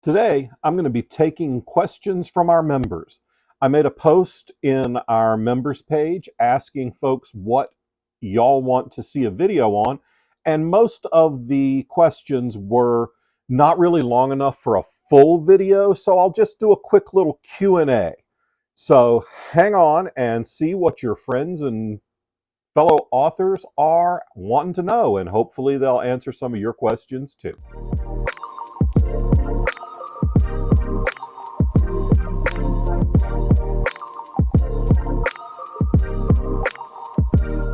Today, I'm going to be taking questions from our members. I made a post in our members page asking folks what y'all want to see a video on, and most of the questions were not really long enough for a full video, so I'll just do a quick little Q&A. So hang on and see what your friends and fellow authors are wanting to know, and hopefully they'll answer some of your questions too.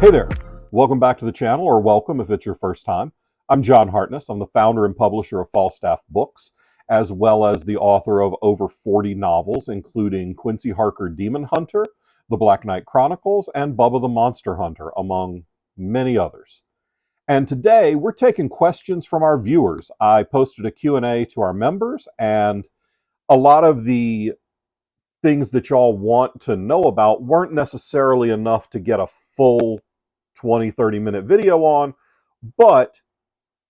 Hey there, welcome back to the channel, or welcome if it's your first time. I'm John Hartness. I'm the founder and publisher of Falstaff Books, as well as the author of over 40 novels, including Quincy Harker Demon Hunter, The Black Knight Chronicles, and Bubba the Monster Hunter, among many others. And today we're taking questions from our viewers. I posted a Q&A to our members, and a lot of the things that y'all want to know about weren't necessarily enough to get a full 20-30 minute video on, but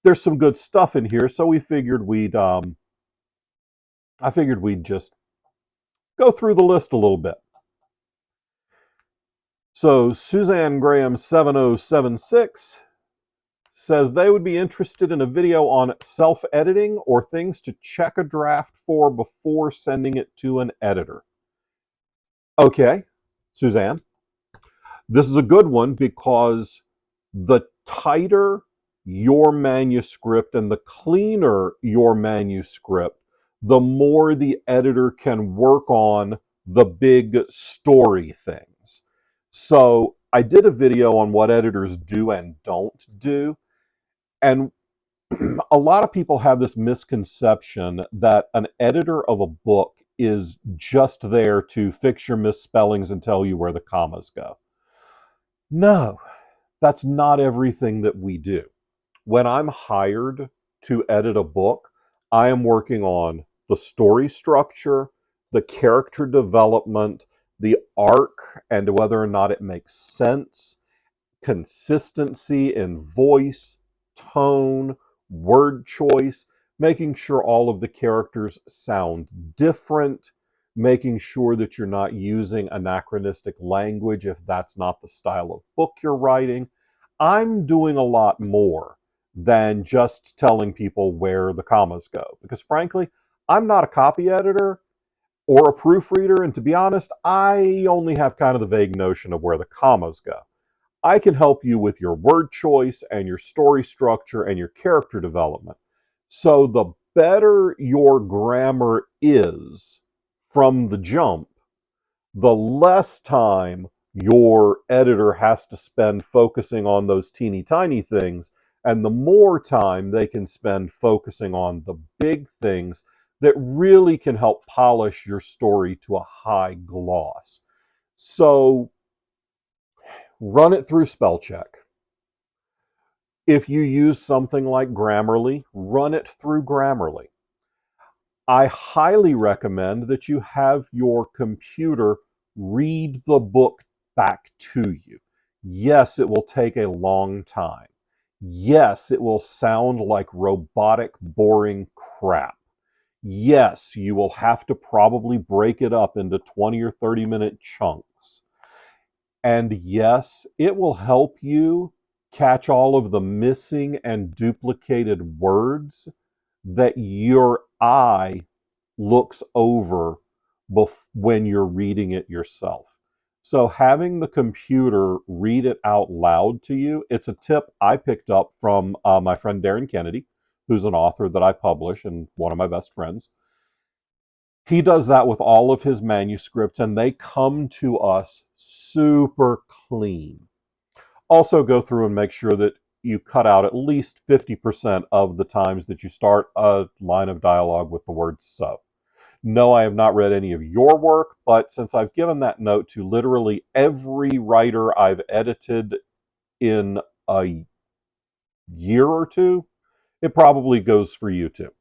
there's some good stuff in here, so I figured we'd just go through the list a little bit. So Suzanne Graham 7076 says they would be interested in a video on self-editing or things to check a draft for before sending it to an editor. Okay, Suzanne, this is a good one because the tighter your manuscript and the cleaner your manuscript, the more the editor can work on the big story things. So I did a video on what editors do and don't do, and a lot of people have this misconception that an editor of a book is just there to fix your misspellings and tell you where the commas go. No, that's not everything that we do. When I'm hired to edit a book, I am working on the story structure, the character development, the arc, and whether or not it makes sense, consistency in voice, tone, word choice, making sure all of the characters sound different, making sure that you're not using anachronistic language if that's not the style of book you're writing. I'm doing a lot more than just telling people where the commas go, because frankly, I'm not a copy editor or a proofreader, and to be honest, I only have kind of the vague notion of where the commas go. I can help you with your word choice and your story structure and your character development. So the better your grammar is from the jump, the less time your editor has to spend focusing on those teeny tiny things, and the more time they can spend focusing on the big things that really can help polish your story to a high gloss. So run it through spell check. If you use something like Grammarly, run it through Grammarly. I highly recommend that you have your computer read the book back to you. Yes, it will take a long time. Yes, it will sound like robotic, boring crap. Yes, you will have to probably break it up into 20 or 30-minute chunks. And yes, it will help you catch all of the missing and duplicated words that your eye looks over when you're reading it yourself. So having the computer read it out loud to you, it's a tip I picked up from my friend Darren Kennedy, who's an author that I publish and one of my best friends. He does that with all of his manuscripts, and they come to us super clean. Also go through and make sure that you cut out at least 50% of the times that you start a line of dialogue with the word so. No, I have not read any of your work, but since I've given that note to literally every writer I've edited in a year or two, it probably goes for you too.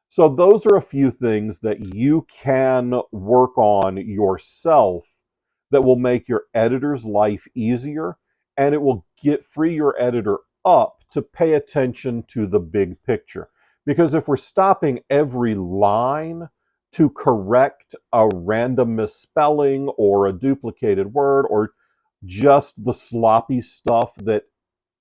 So those are a few things that you can work on yourself that will make your editor's life easier, and it will free your editor up to pay attention to the big picture. Because if we're stopping every line to correct a random misspelling or a duplicated word or just the sloppy stuff that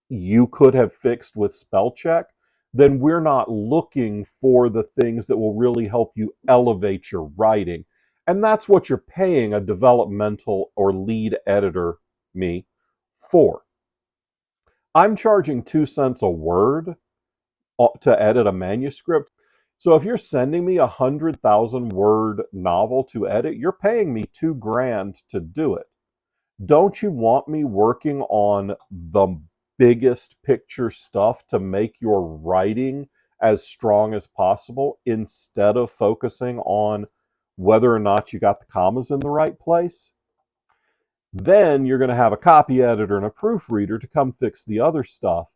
you could have fixed with spell check, then we're not looking for the things that will really help you elevate your writing. And that's what you're paying a developmental or lead editor, me, for. I'm charging 2 cents a word to edit a manuscript. So if you're sending me 100,000 word novel to edit, you're paying me $2,000 to do it. Don't you want me working on the biggest picture stuff to make your writing as strong as possible instead of focusing on whether or not you got the commas in the right place? Then you're going to have a copy editor and a proofreader to come fix the other stuff.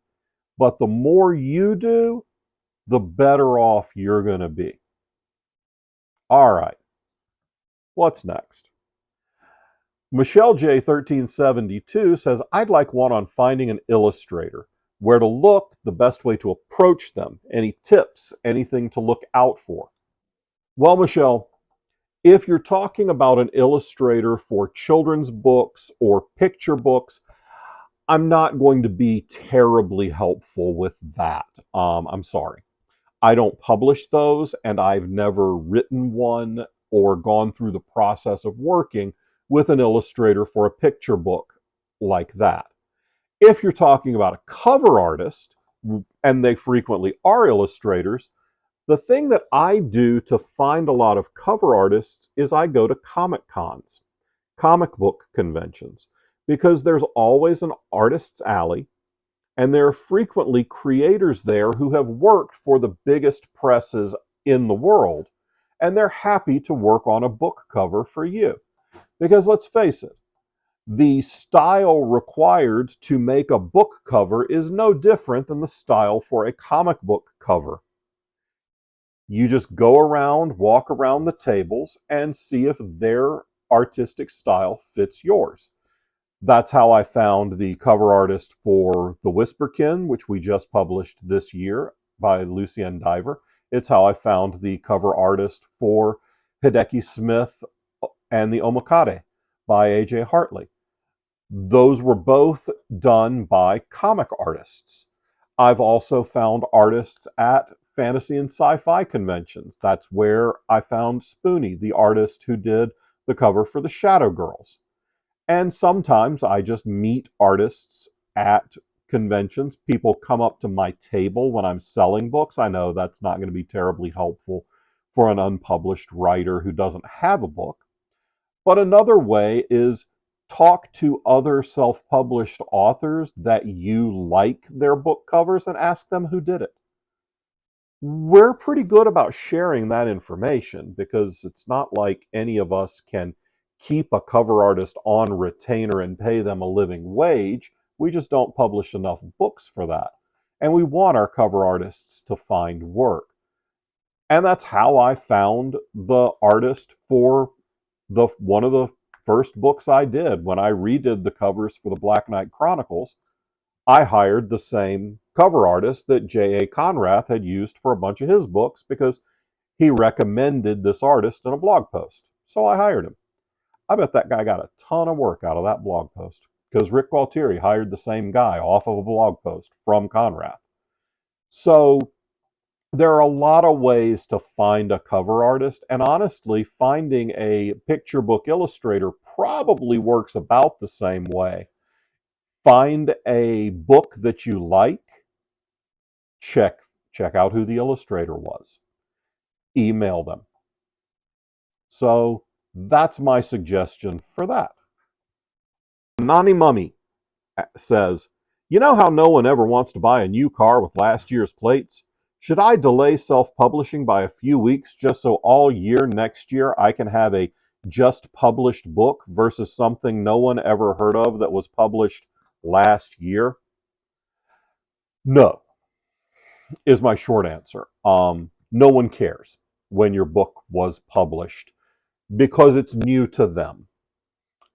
But the more you do, the better off you're going to be. All right, what's next? Michelle J. 1372 says, I'd like one on finding an illustrator, where to look, the best way to approach them, any tips, anything to look out for. Well, Michelle, if you're talking about an illustrator for children's books or picture books, I'm not going to be terribly helpful with that. I'm sorry. I don't publish those, and I've never written one or gone through the process of working with an illustrator for a picture book like that. If you're talking about a cover artist, and they frequently are illustrators, the thing that I do to find a lot of cover artists is I go to comic cons, comic book conventions, because there's always an artist's alley, and there are frequently creators there who have worked for the biggest presses in the world, and they're happy to work on a book cover for you. Because let's face it, the style required to make a book cover is no different than the style for a comic book cover. You just go around, walk around the tables, and see if their artistic style fits yours. That's how I found the cover artist for The Whisperkin, which we just published this year by Lucienne Diver. It's how I found the cover artist for Hideki Smith and the Omokade by A.J. Hartley. Those were both done by comic artists. I've also found artists at fantasy and sci-fi conventions. That's where I found Spoonie, the artist who did the cover for the Shadow Girls. And sometimes I just meet artists at conventions. People come up to my table when I'm selling books. I know that's not going to be terribly helpful for an unpublished writer who doesn't have a book. But another way is talk to other self-published authors that you like their book covers and ask them who did it. We're pretty good about sharing that information because it's not like any of us can keep a cover artist on retainer and pay them a living wage. We just don't publish enough books for that. And we want our cover artists to find work. And that's how I found the artist for one of the first books I did. When I redid the covers for the Black Knight Chronicles, I hired the same cover artist that J.A. Conrath had used for a bunch of his books because he recommended this artist in a blog post. So I hired him. I bet that guy got a ton of work out of that blog post because Rick Gualtieri hired the same guy off of a blog post from Conrath. So there are a lot of ways to find a cover artist, and honestly, finding a picture book illustrator probably works about the same way. Find a book that you like, check out who the illustrator was, email them. So that's my suggestion for that. Nani Mummy says, you know how no one ever wants to buy a new car with last year's plates? Should I delay self-publishing by a few weeks just so all year next year I can have a just published book versus something no one ever heard of that was published last year? No, is my short answer. No one cares when your book was published because it's new to them.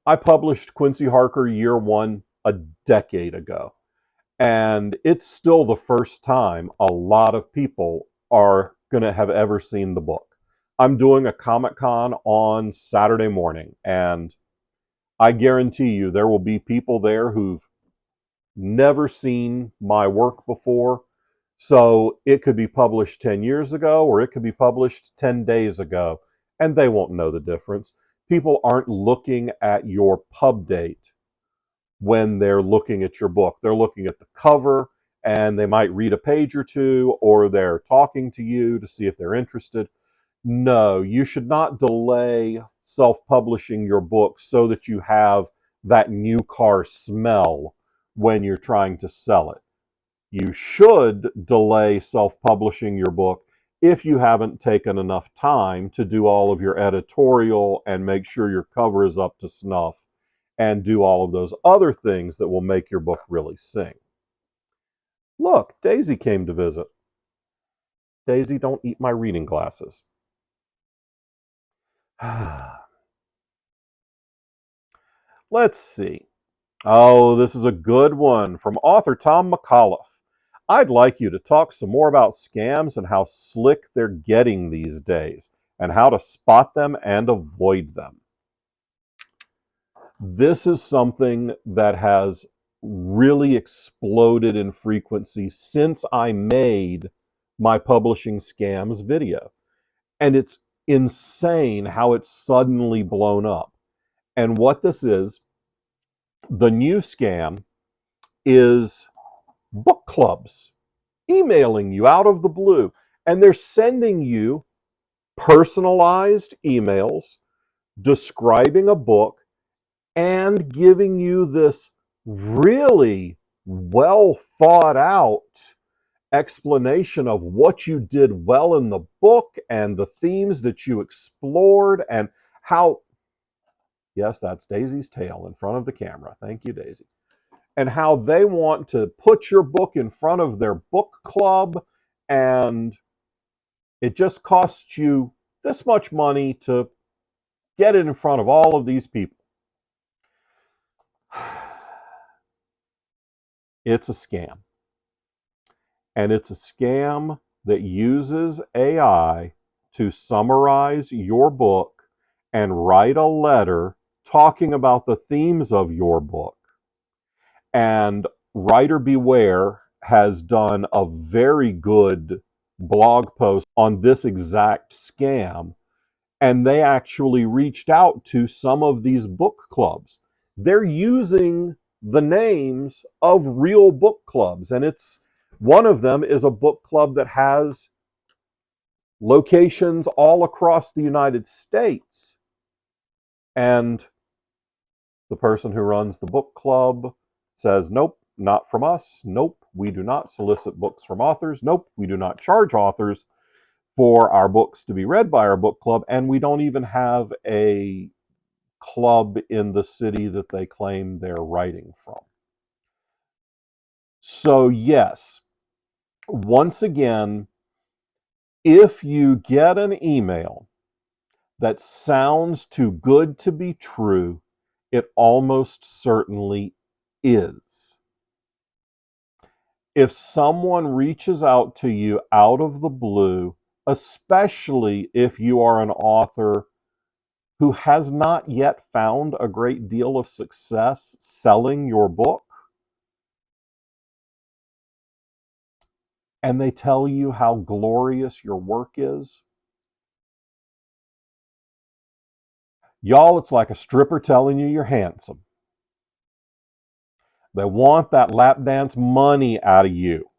I published Quincy Harker Year One a decade ago, and it's still the first time a lot of people are going to have ever seen the book. I'm doing a Comic-Con on Saturday morning, and I guarantee you there will be people there who've never seen my work before. So it could be published 10 years ago, or it could be published 10 days ago, and they won't know the difference. People aren't looking at your pub date when they're looking at your book. They're looking at the cover, and they might read a page or two, or they're talking to you to see if they're interested. No, you should not delay self-publishing your book so that you have that new car smell when you're trying to sell it. You should delay self-publishing your book if you haven't taken enough time to do all of your editorial and make sure your cover is up to snuff and do all of those other things that will make your book really sing. Look, Daisy came to visit. Daisy, don't eat my reading glasses. Let's see. Oh, this is a good one from author Tom McAuliffe. I'd like you to talk some more about scams and how slick they're getting these days, and how to spot them and avoid them. This is something that has really exploded in frequency since I made my publishing scams video. And it's insane how it's suddenly blown up. And what this is, the new scam is book clubs emailing you out of the blue, and they're sending you personalized emails describing a book and giving you this really well thought out explanation of what you did well in the book and the themes that you explored and how, yes, that's Daisy's tail in front of the camera. Thank you, Daisy. And how they want to put your book in front of their book club, and it just costs you this much money to get it in front of all of these people. It's a scam. And it's a scam that uses AI to summarize your book and write a letter talking about the themes of your book. And Writer Beware has done a very good blog post on this exact scam. And they actually reached out to some of these book clubs. They're using the names of real book clubs. And it's one of them is a book club that has locations all across the United States. And the person who runs the book club says, nope, not from us. Nope, we do not solicit books from authors. Nope, we do not charge authors for our books to be read by our book club. And we don't even have a club in the city that they claim they're writing from. So yes, once again, if you get an email that sounds too good to be true, it almost certainly is. If someone reaches out to you out of the blue, especially if you are an author who has not yet found a great deal of success selling your book, and they tell you how glorious your work is, y'all, it's like a stripper telling you you're handsome. They want that lap dance money out of you.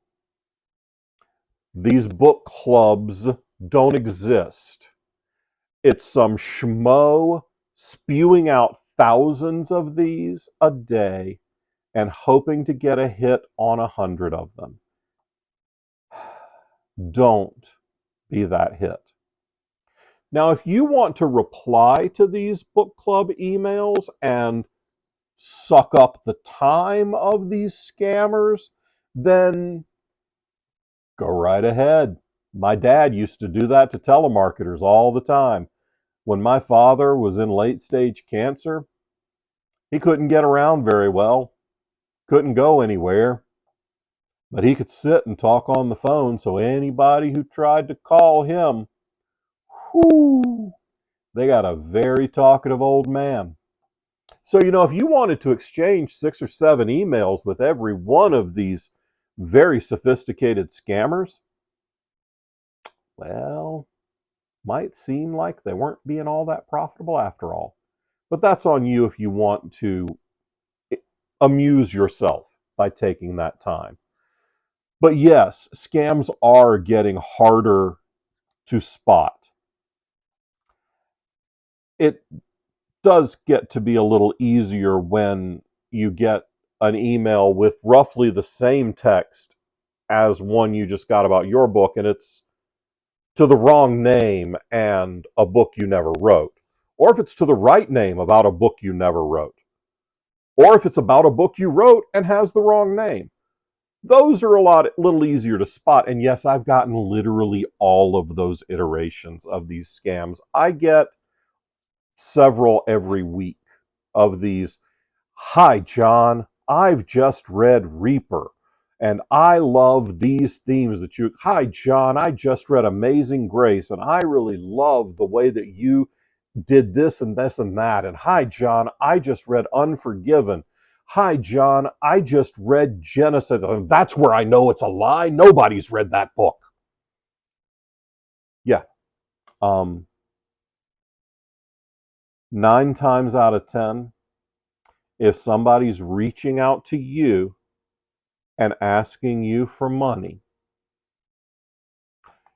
These book clubs don't exist. It's some schmo spewing out thousands of these a day and hoping to get a hit on 100 of them. Don't be that hit. Now, if you want to reply to these book club emails and suck up the time of these scammers, then go right ahead. My dad used to do that to telemarketers all the time. When my father was in late stage cancer, he couldn't get around very well, couldn't go anywhere. But he could sit and talk on the phone, so anybody who tried to call him, whoo, they got a very talkative old man. So, if you wanted to exchange 6 or 7 emails with every one of these very sophisticated scammers, well, might seem like they weren't being all that profitable after all. But that's on you if you want to amuse yourself by taking that time. But yes, scams are getting harder to spot. It does get to be a little easier when you get an email with roughly the same text as one you just got about your book, and it's to the wrong name and a book you never wrote. Or if it's to the right name about a book you never wrote. Or if it's about a book you wrote and has the wrong name. Those are little easier to spot. And yes, I've gotten literally all of those iterations of these scams. I get several every week of these. Hi, John, I've just read Reaper, and I love these themes that you. Hi, John, I just read Amazing Grace, and I really love the way that you did this and this and that. And hi, John, I just read Unforgiven. Hi, John, I just read Genesis. And that's where I know it's a lie. Nobody's read that book. Yeah. 9 times out of 10, if somebody's reaching out to you and asking you for money,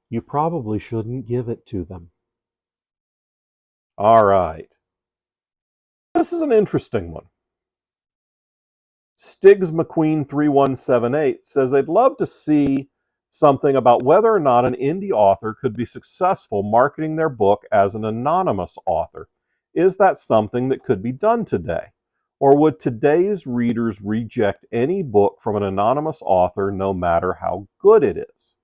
you probably shouldn't give it to them. All right. This is an interesting one. Stiggs McQueen 3178 says they'd love to see something about whether or not an indie author could be successful marketing their book as an anonymous author. Is that something that could be done today? Or would today's readers reject any book from an anonymous author no matter how good it is?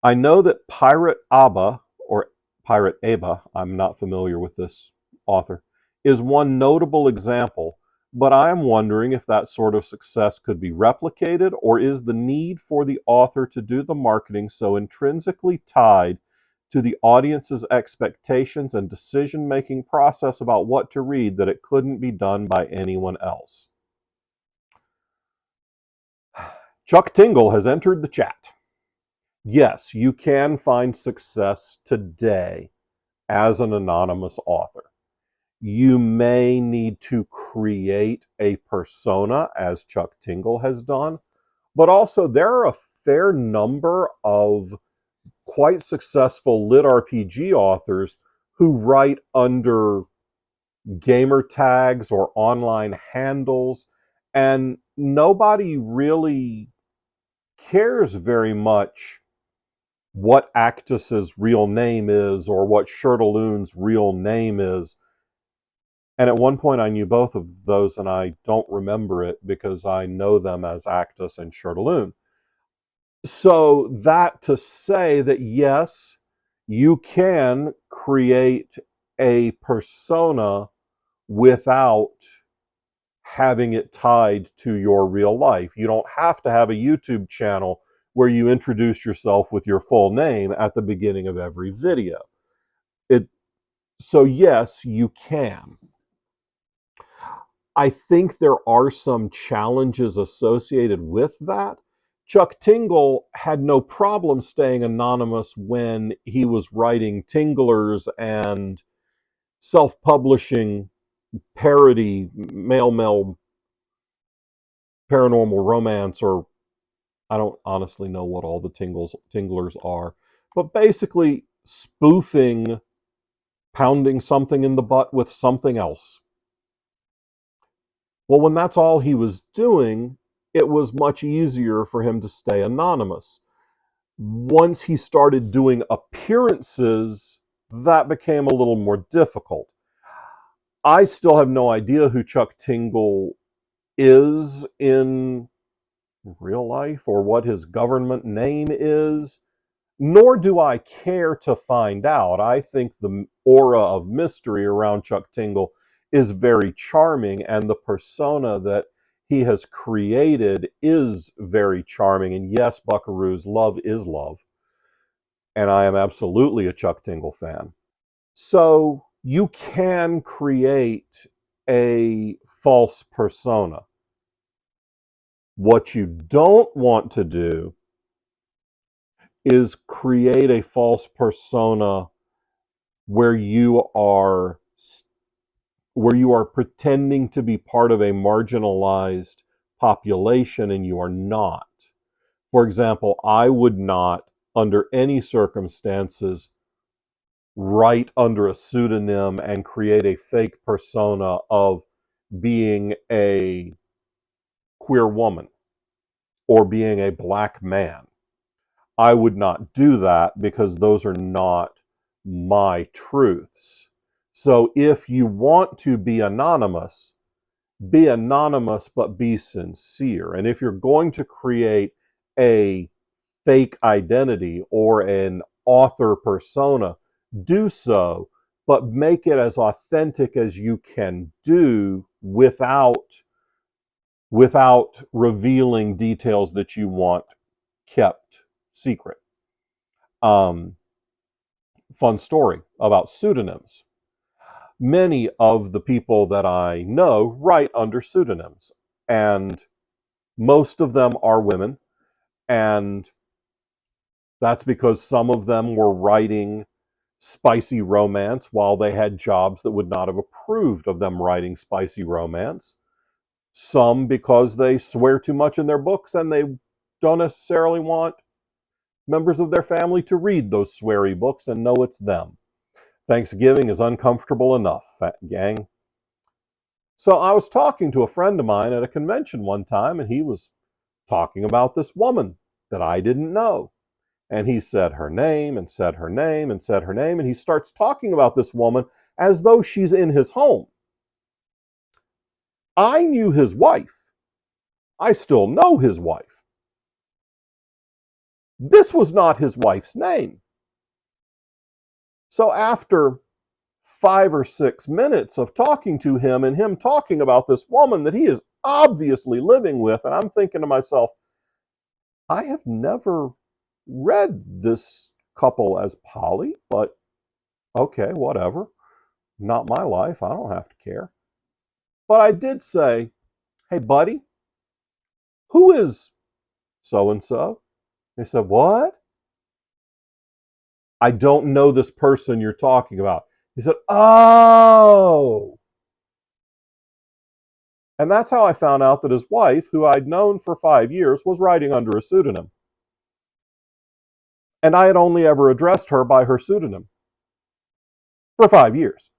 I know that Pirate Abba, or Pirate Aba, I'm not familiar with this author, is one notable example, but I am wondering if that sort of success could be replicated, or is the need for the author to do the marketing so intrinsically tied to the audience's expectations and decision-making process about what to read that it couldn't be done by anyone else? Chuck Tingle has entered the chat. Yes, you can find success today as an anonymous author. You may need to create a persona, as Chuck Tingle has done, but also there are a fair number of quite successful lit RPG authors who write under gamer tags or online handles, and nobody really cares very much what Actus's real name is or what Shirtaloon's real name is. And at one point I knew both of those, and I don't remember it because I know them as Actus and Shirtaloon. So that to say that yes, you can create a persona without having it tied to your real life. You don't have to have a YouTube channel where you introduce yourself with your full name at the beginning of every video. So yes, you can. I think there are some challenges associated with that. Chuck Tingle had no problem staying anonymous when he was writing Tinglers and self-publishing parody male paranormal romance, or I don't honestly know what all the Tinglers are, but basically spoofing pounding something in the butt with something else. Well, when that's all he was doing, it was much easier for him to stay anonymous. Once he started doing appearances, that became a little more difficult. I still have no idea who Chuck Tingle is in real life or what his government name is, nor do I care to find out. I think the aura of mystery around Chuck Tingle is very charming, and the persona that he has created is very charming. And yes, Buckaroo's love is love. And I am absolutely a Chuck Tingle fan. So you can create a false persona. What you don't want to do is create a false persona where you are pretending to be part of a marginalized population and you are not. For example, I would not, under any circumstances, write under a pseudonym and create a fake persona of being a queer woman or being a black man. I would not do that because those are not my truths. So if you want to be anonymous, but be sincere. And if you're going to create a fake identity or an author persona, do so, but make it as authentic as you can do without revealing details that you want kept secret. Fun story about pseudonyms. Many of the people that I know write under pseudonyms, and most of them are women, and that's because some of them were writing spicy romance while they had jobs that would not have approved of them writing spicy romance. Some because they swear too much in their books and they don't necessarily want members of their family to read those sweary books and know it's them. Thanksgiving is uncomfortable enough, fat gang. So I was talking to a friend of mine at a convention one time, and he was talking about this woman that I didn't know. And he said her name and said her name and said her name, and he starts talking about this woman as though she's in his home. I knew his wife. I still know his wife. This was not his wife's name. So after 5 or 6 minutes of talking to him and him talking about this woman that he is obviously living with, and I'm thinking to myself, I have never read this couple as poly, but okay, whatever. Not my life. I don't have to care. But I did say, hey, buddy, who is so-and-so? He said, what? I don't know this person you're talking about. He said, oh. And that's how I found out that his wife, who I'd known for 5 years, was writing under a pseudonym. And I had only ever addressed her by her pseudonym for 5 years.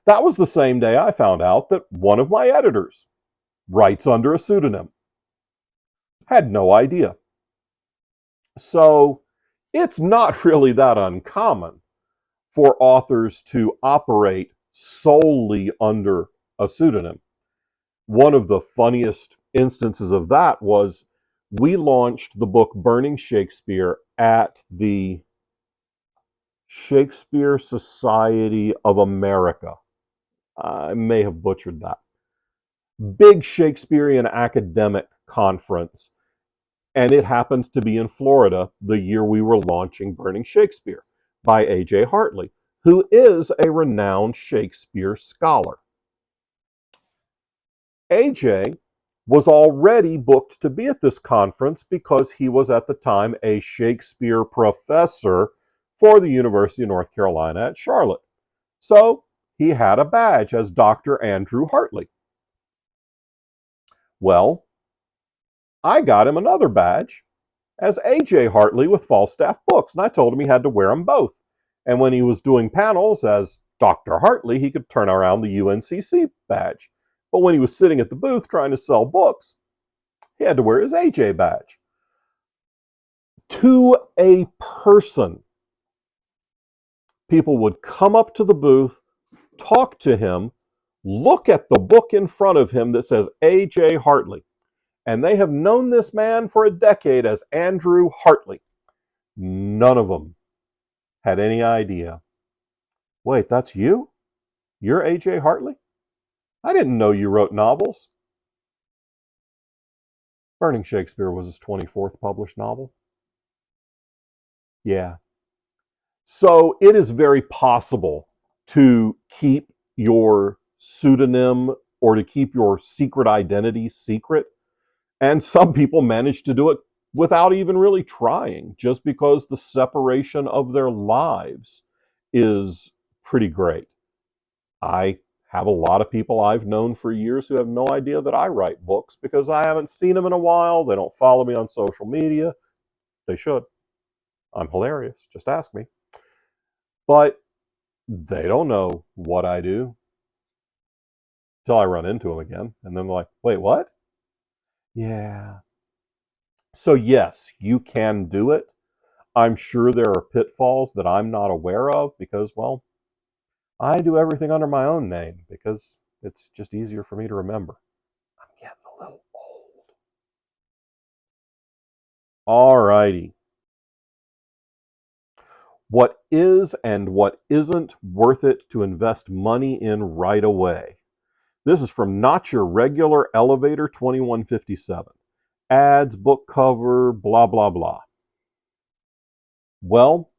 That was the same day I found out that one of my editors writes under a pseudonym. Had no idea. So it's not really that uncommon for authors to operate solely under a pseudonym. One of the funniest instances of that was we launched the book Burning Shakespeare at the Shakespeare Society of America. I may have butchered that. Big Shakespearean academic conference. And it happened to be in Florida the year we were launching Burning Shakespeare by A.J. Hartley, who is a renowned Shakespeare scholar. A.J. was already booked to be at this conference because he was at the time a Shakespeare professor for the University of North Carolina at Charlotte. So he had a badge as Dr. Andrew Hartley. Well, I got him another badge as A.J. Hartley with Falstaff Books, and I told him he had to wear them both. And when he was doing panels as Dr. Hartley, he could turn around the UNCC badge. But when he was sitting at the booth trying to sell books, he had to wear his A.J. badge. To a person, people would come up to the booth, talk to him, look at the book in front of him that says A.J. Hartley. And they have known this man for a decade as Andrew Hartley. None of them had any idea. Wait, that's you? You're A.J. Hartley? I didn't know you wrote novels. Burning Shakespeare was his 24th published novel. Yeah. So it is very possible to keep your pseudonym or to keep your secret identity secret. And some people manage to do it without even really trying, just because the separation of their lives is pretty great. I have a lot of people I've known for years who have no idea that I write books because I haven't seen them in a while. They don't follow me on social media. They should. I'm hilarious. Just ask me. But they don't know what I do till I run into them again. And then they're like, wait, what? Yeah. So, yes, you can do it. I'm sure there are pitfalls that I'm not aware of because, well, I do everything under my own name because it's just easier for me to remember. I'm getting a little old. All righty. What is and what isn't worth it to invest money in right away? This is from Not Your Regular Elevator 2157. Ads, book cover, blah, blah, blah. Well,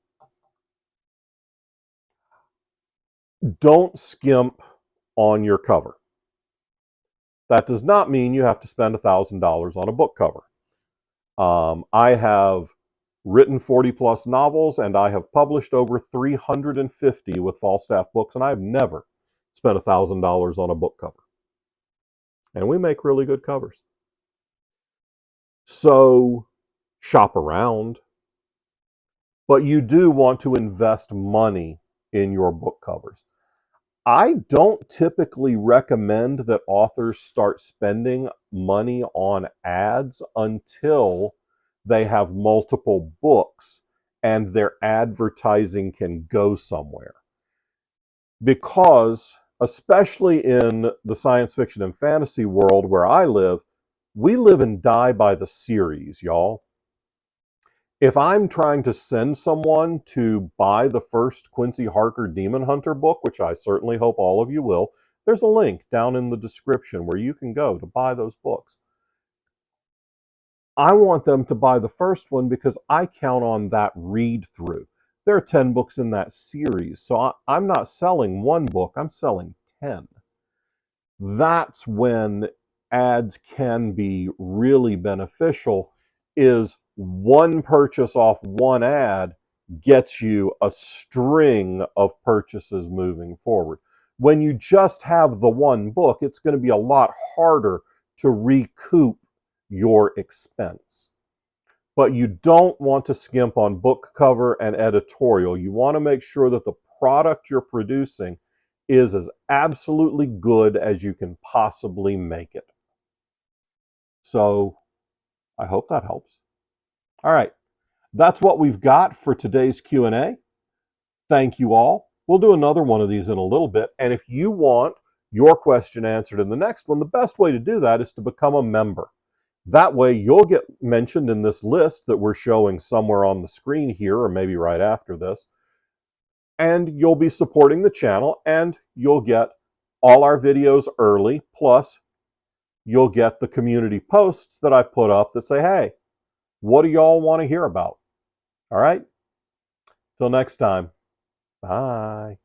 don't skimp on your cover. That does not mean you have to spend $1,000 on a book cover. I have written 40 plus novels and I have published over 350 with Falstaff Books, and I've never spent $1,000 on a book cover. And we make really good covers. So shop around, but you do want to invest money in your book covers. I don't typically recommend that authors start spending money on ads until they have multiple books and their advertising can go somewhere. Because, especially in the science fiction and fantasy world where I live, we live and die by the series, y'all. If I'm trying to send someone to buy the first Quincy Harker Demon Hunter book, which I certainly hope all of you will, there's a link down in the description where you can go to buy those books. I want them to buy the first one because I count on that read through. There are 10 books in that series, so I'm not selling one book, I'm selling 10. That's when ads can be really beneficial, is one purchase off one ad gets you a string of purchases moving forward. When you just have the one book, it's going to be a lot harder to recoup your expense. But you don't want to skimp on book cover and editorial. You want to make sure that the product you're producing is as absolutely good as you can possibly make it. So I hope that helps. All right, that's what we've got for today's Q&A. Thank you all. We'll do another one of these in a little bit. And if you want your question answered in the next one, the best way to do that is to become a member. That way you'll get mentioned in this list that we're showing somewhere on the screen here, or maybe right after this. And you'll be supporting the channel and you'll get all our videos early. Plus, you'll get the community posts that I put up that say, hey, what do y'all want to hear about? All right. Till next time. Bye.